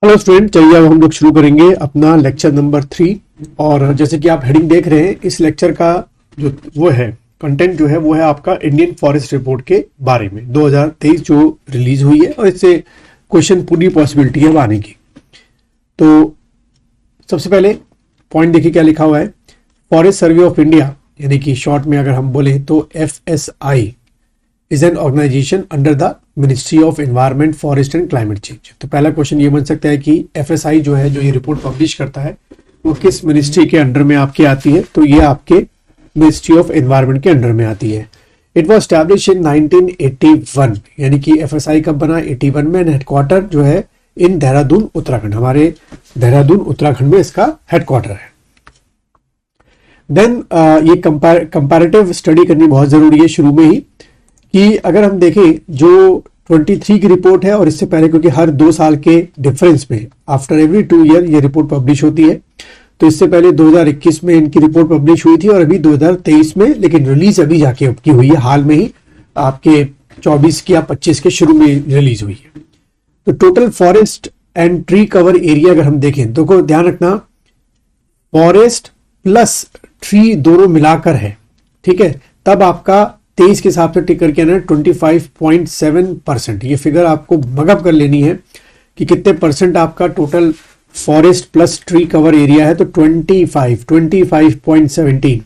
Hello student, चलिए अब हम लोग शुरू करेंगे अपना लेक्चर नंबर 3। और जैसे कि आप हेडिंग देख रहे हैं, इस लेक्चर का जो वो है कंटेंट जो है वो है आपका इंडियन फॉरेस्ट रिपोर्ट के बारे में 2023 जो रिलीज हुई है, और इससे क्वेश्चन पूरी पॉसिबिलिटी है आने की। तो सबसे पहले पॉइंट देखिए क्या लिखा हुआ है। फॉरेस्ट सर्वे ऑफ इंडिया, यानी कि शॉर्ट में अगर हम बोले तो FSI is an organisation under the ministry of environment, forest and climate change. तो पहला क्वेश्चन ये बन सकता है कि FSI जो है, जो ये रिपोर्ट पब्लिश करता है, वो किस मिनिस्ट्री के अंडर में आपके आती है। तो ये आपके मिनिस्ट्री ऑफ एनवायरनमेंट के अंडर में आती है। इट वॉज स्टैब्लिश इन 1981, यानी कि FSI कब बना, 81 में। हेडक्वार्टर जो है इन देहरादून उत्तराखंड, हमारे देहरादून उत्तराखंड में इसका हेडक्वार्टर है। देन ये कंपैरेटिव स्टडी करनी बहुत जरूरी है शुरू में ही, कि अगर हम देखें जो 23 की रिपोर्ट है और इससे पहले, क्योंकि हर 2 साल के डिफरेंस में आफ्टर एवरी 2 ईयर ये रिपोर्ट पब्लिश होती है। तो इससे पहले 2021 में इनकी रिपोर्ट पब्लिश हुई थी और अभी 2023 में, लेकिन रिलीज अभी जाके की हुई है, हाल में ही आपके 24 या 25 के शुरू में रिलीज हुई है। तो total forest and tree cover area अगर हम देखें तो ध्यान रखना, फॉरेस्ट प्लस ट्री दोनों मिलाकर है, ठीक है। तब आपका 23 के हिसाब से टिक करके आना 25.7%। ये फिगर आपको मगअप कर लेनी है कि कितने परसेंट आपका total forest plus tree cover area है। तो 25.17।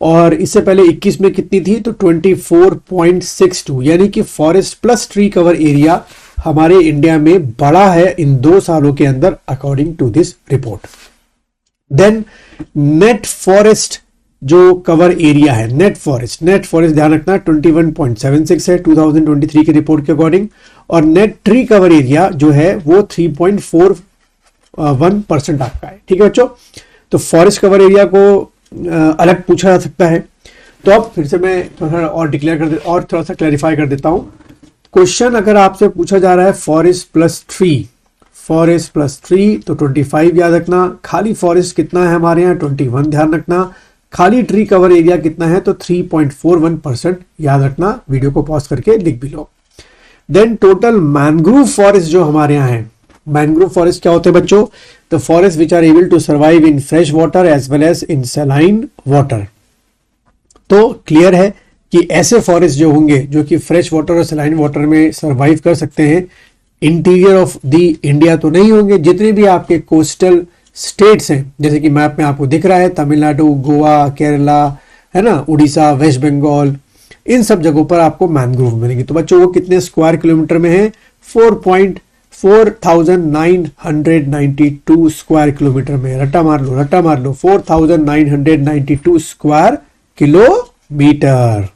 और इससे पहले 21 में कितनी थी, तो 24.62, यानी कि forest plus tree cover area हमारे इंडिया में बढ़ा है इन 2 सालों के अंदर, according to this report. Then net forest जो कवर एरिया है, नेट फॉरेस्ट ध्यान रखना 21.76 है 2023 की रिपोर्ट के अकॉर्डिंग। और नेट ट्री कवर एरिया जो है वो 3.41% आपका है, ठीक है बच्चों। तो फॉरेस्ट कवर एरिया को अलग पूछा जा सकता है। तो अब फिर से मैं थोड़ा और डिक्लेयर कर और थोड़ा सा क्लैरिफाई कर देता हूं। क्वेश्चन अगर आपसे पूछा जा रहा है फॉरेस्ट प्लस ट्री तो 25 याद रखना। खाली फॉरेस्ट कितना है हमारे यहाँ, 21 ध्यान रखना। खाली ट्री कवर एरिया कितना है, तो 3.41% याद रखना। वीडियो को पॉज करके लिख भी लो। देन टोटल मैंग्रोव फॉरेस्ट जो हमारे यहाँ है, मैंग्रोव फॉरेस्ट क्या होते हैं बच्चों, the forest which are able to survive in fresh water as well as in saline water. तो क्लियर है कि ऐसे फॉरेस्ट जो होंगे जो कि फ्रेश वाटर और सैलाइन वाटर में सर्वाइव कर सकते हैं, इंटीरियर ऑफ द इंडिया तो नहीं होंगे। जितने भी आपके कोस्टल स्टेट्स हैं, जैसे कि मैप में आपको दिख रहा है, तमिलनाडु, गोवा, केरला, है ना, उड़ीसा, वेस्ट बंगाल, इन सब जगहों पर आपको मैंग्रोव मिलेंगे। तो बच्चों वो कितने स्क्वायर किलोमीटर में है, 4,992 स्क्वायर किलोमीटर में। रट्टा मार लो 4,992 स्क्वायर किलोमीटर।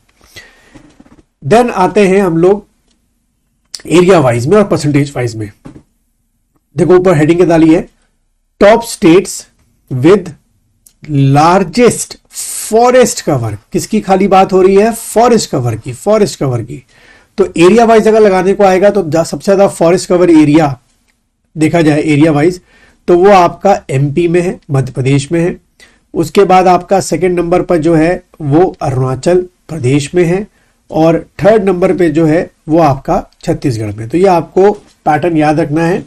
देन आते हैं हम लोग एरिया वाइज में और परसेंटेज वाइज में। देखो ऊपर हेडिंग डाली है, top states with largest forest cover. किसकी खाली बात हो रही है, फॉरेस्ट कवर की। तो एरिया वाइज अगर लगाने को आएगा तो सबसे ज्यादा फॉरेस्ट कवर एरिया देखा जाए एरिया वाइज, तो वो आपका MP में है, मध्य प्रदेश में है। उसके बाद आपका सेकंड नंबर पर जो है वो अरुणाचल प्रदेश में है, और थर्ड नंबर पे जो है वो आपका छत्तीसगढ़ में। तो ये आपको पैटर्न याद रखना है,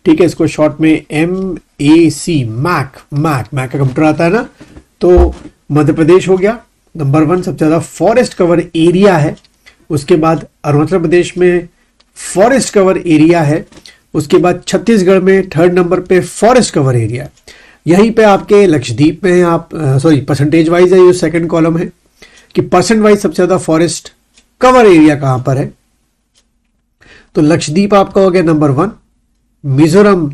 ठीक है। इसको शॉर्ट में MAC, मैक का कंप्यूटर आता है ना। तो मध्य प्रदेश हो गया नंबर 1, सबसे ज्यादा फॉरेस्ट कवर एरिया है। उसके बाद अरुणाचल प्रदेश में फॉरेस्ट कवर एरिया है। उसके बाद छत्तीसगढ़ में थर्ड नंबर पे फॉरेस्ट कवर एरिया। यहीं पे आपके लक्षद्वीप में है, आप परसेंटेज वाइज है, ये सेकंड कॉलम है कि परसेंट वाइज सबसे ज्यादा फॉरेस्ट कवर एरिया कहां पर है। तो लक्षद्वीप आपका हो गया नंबर 1, मिजोरम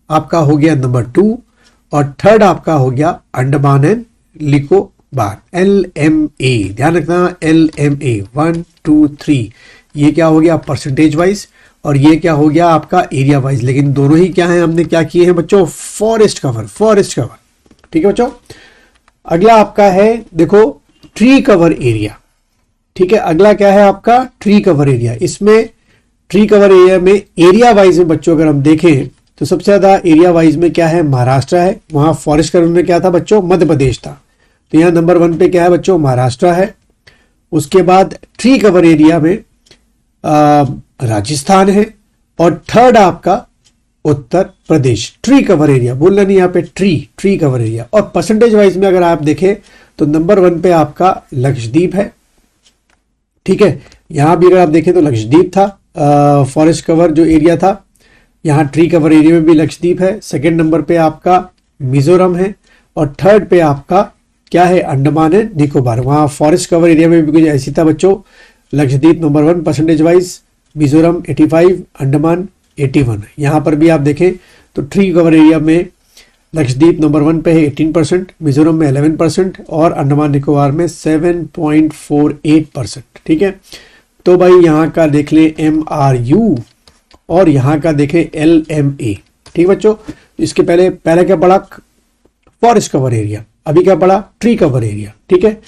आपका हो गया नंबर 2, और थर्ड आपका हो गया अंडमान एंड निकोबार, LMA। ध्यान रखना LMA 1 2 3। ये क्या हो गया परसेंटेज वाइज, और ये क्या हो गया आपका एरिया वाइज। लेकिन दोनों ही क्या है, हमने क्या किए हैं बच्चों, फॉरेस्ट कवर। ठीक है बच्चों। अगला आपका है देखो ट्री कवर एरिया, ठीक है। अगला क्या है आपका ट्री कवर एरिया। इसमें ट्री कवर एरिया में एरिया वाइज में बच्चों अगर हम देखें तो सबसे ज्यादा एरिया वाइज में क्या है, महाराष्ट्र है। वहां फॉरेस्ट कवर में क्या था बच्चों, मध्य प्रदेश था। तो यहां नंबर 1 पे क्या है बच्चों, महाराष्ट्र है। उसके बाद ट्री कवर एरिया में राजस्थान है, और थर्ड आपका Uttar Pradesh. Tree cover area बोलना नहीं यहाँ पे, ट्री कवर एरिया। और परसेंटेज वाइज में अगर आप देखें तो नंबर 1 पे आपका लक्षद्वीप है, ठीक है। यहां भी अगर आप देखें तो लक्षद्वीप था, फॉरेस्ट कवर जो एरिया था, यहाँ ट्री कवर एरिया में भी लक्षद्वीप है। सेकंड नंबर पे आपका मिजोरम है और थर्ड पे आपका क्या है, अंडमान एंड निकोबार। वहां फॉरेस्ट कवर एरिया में भी कुछ ऐसी था बच्चों, Lakshadweep number 1 percentage wise, Mizoram 85, Andaman 81। यहाँ पर भी आप देखें तो ट्री कवर एरिया में लक्षद्वीप नंबर 1 पे है 18%, मिजोरम में 11% और अंडमान निकोबार में 7.48%, ठीक है। तो भाई यहाँ का देख लें MRU और यहाँ का देखें LMA, ठीक बच्चों। इसके पहले क्या पढ़ा, फॉरेस्ट कवर एरिया, अभी क्या पढ़ा, ट्री कवर एरिया, ठीक है।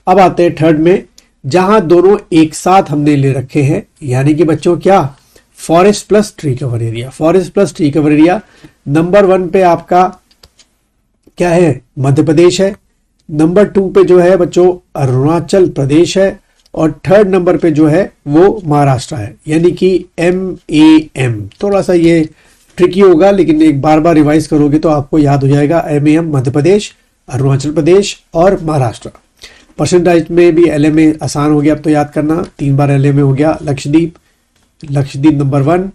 अब आते हैं थर्ड में, जहां दोनों एक साथ हमने ले रखे हैं, यानी कि बच्चों क्या, forest plus tree cover area. Forest plus tree cover area number 1 पे आपका क्या है, मध्य प्रदेश है। नंबर 2 पे जो है बच्चों अरुणाचल प्रदेश है और थर्ड नंबर पे जो है वो महाराष्ट्र है, यानी कि MAM। थोड़ा सा ये ट्रिकी होगा लेकिन एक बार बार रिवाइज करोगे तो आपको याद हो जाएगा। MAM मध्य प्रदेश, अरुणाचल प्रदेश और महाराष्ट्र। परसेंटेज में भी LMA आसान हो गया, अब तो याद करना, 3 बार LMA हो गया। Lakshadweep number 1,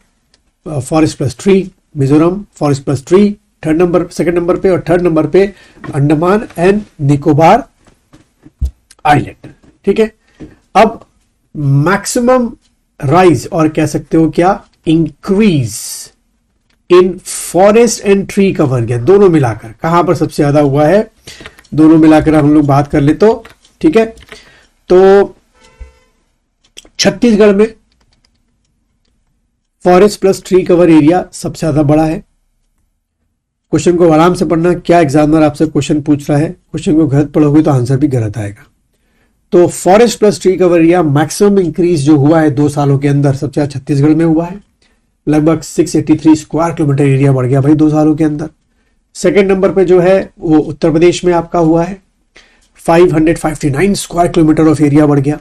forest plus tree, Mizoram forest plus tree second number पे, और थर्ड नंबर पे अंडमान एंड निकोबार आइलैंड, ठीक है। अब मैक्सिमम राइज और कह सकते हो क्या, increase in forest and tree cover area, दोनों मिलाकर कहां पर सबसे ज्यादा हुआ है, दोनों मिलाकर हम लोग बात कर ले तो, ठीक है। तो छत्तीसगढ़ में forest plus tree cover area सबसे ज्यादा बड़ा है। क्वेश्चन को आराम से पढ़ना, क्या एग्जामिनर आपसे क्वेश्चन पूछ रहा है, क्वेश्चन को गलत पढ़ोगे तो आंसर भी गलत आएगा। तो forest plus tree cover area maximum increase जो हुआ है 2 सालों के अंदर, सबसे ज्यादा छत्तीसगढ़ में हुआ है, लगभग 683 स्क्वायर किलोमीटर एरिया बढ़ गया भाई 2 सालों के अंदर। सेकंड नंबर पे जो है वो उत्तर प्रदेश में आपका हुआ है, 559 स्क्वायर किलोमीटर ऑफ एरिया बढ़ गया।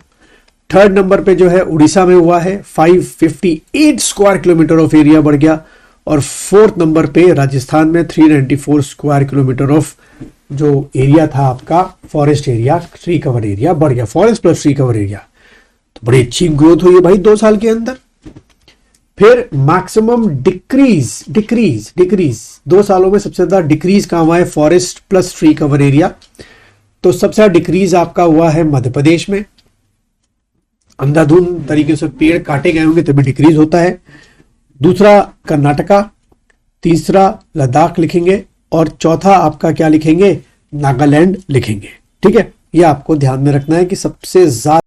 थर्ड नंबर पे जो है उड़ीसा में हुआ है, 558 स्क्वायर किलोमीटर ऑफ एरिया बढ़ गया। और फोर्थ नंबर पे राजस्थान में 394 स्क्वायर किलोमीटर ऑफ जो एरिया था आपका forest area, tree cover area बढ़ गया, forest plus tree cover area. तो बड़ी अच्छी ग्रोथ हुई है भाई 2 साल के अंदर। फिर मैक्सिमम डिक्रीज 2 सालों में सबसे ज्यादा डिक्रीज कहां हुआ है, forest plus tree cover area. तो सबसे ज्यादा डिक्रीज आपका हुआ है मध्य प्रदेश में, अंधाधुंध तरीके से पेड़ काटे गए होंगे तभी डिक्रीज होता है। दूसरा कर्नाटका, तीसरा लद्दाख लिखेंगे और चौथा आपका क्या लिखेंगे, नागालैंड लिखेंगे, ठीक है। ये आपको ध्यान में रखना है कि सबसे ज्यादा